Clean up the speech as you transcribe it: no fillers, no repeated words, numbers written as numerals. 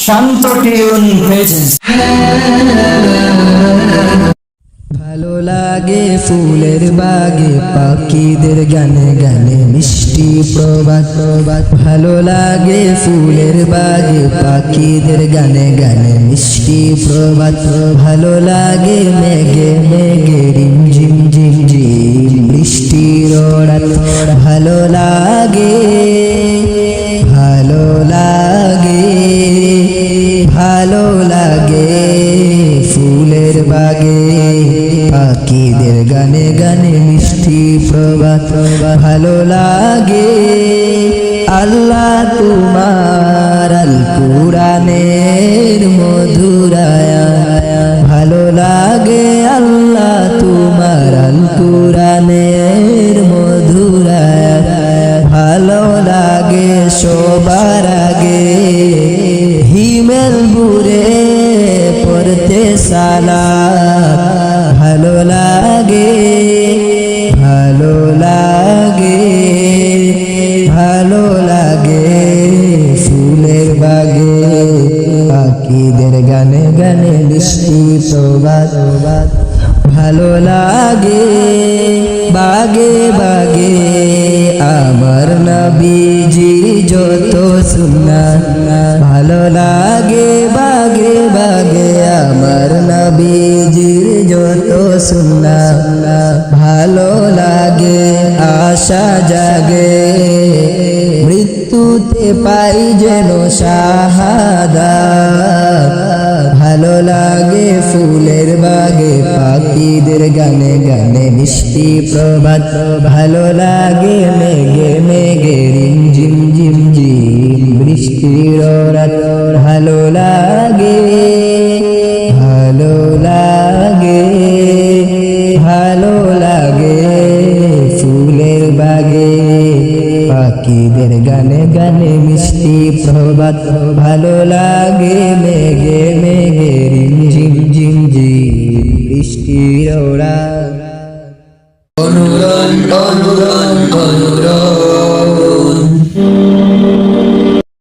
শান্ত tune presence. ভালো লাগে ফুলের বাগে পাখিদের গানে গানে মিষ্টি প্রবাদ প্রবাদ। ভালো লাগে ফুলের বাগে পাখিদের গানে গানে মিষ্টি প্রবাদ। ভালো লাগে মেঘে মেঘে রিম ঝিম ঝিম ঝিম বৃষ্টির রাত। ভালো লাগে ভালো লাগে ভালো লাগে ফুলের বাগে পাখিদের গানে গানে মিষ্টি প্রবাদ। ভালো লাগে আল্লাহ তোমার আল কুরআনের মধুর আয়াত। ভালো লাগে আল্লাহ তোমার আল কুরআনের মধুর আয়াত। ভালো লাগে সবার আগে হিমেল বুরে পড়তে সালাত। ভালো লাগে ভালো লাগে ভালো লাগে ফুলের বাগে পাখিদের গানে গানে মিষ্টি প্রবাদ। ভালো লাগে বাগে বাগে আমার নবীজি যত সুন্নাত। ভালো লাগে বাগে বাগে আমার নবীজির যত সুন্নাত। ভালো লাগে আশা জাগে মৃত্যুতে পাই যেন শাহাদাত। ভালো লাগে ফুলের বাগে পাখিদের গানে গানে মিষ্টি প্রবাদ। ভালো লাগে মেঘে মেঘে রিম ঝিম ঝিম ঝিম বৃষ্টির রাত। ভালো লাগে ভালো লাগে ভালো লাগে ফুলের বাগে পাখিদের গানে গানে মিষ্টি প্রবাদ। ভালো লাগে মেঘে মেঘে রিম ঝিম ঝিম ঝিম বৃষ্টির রাত। অনুরণ অনুরণ অনুরণ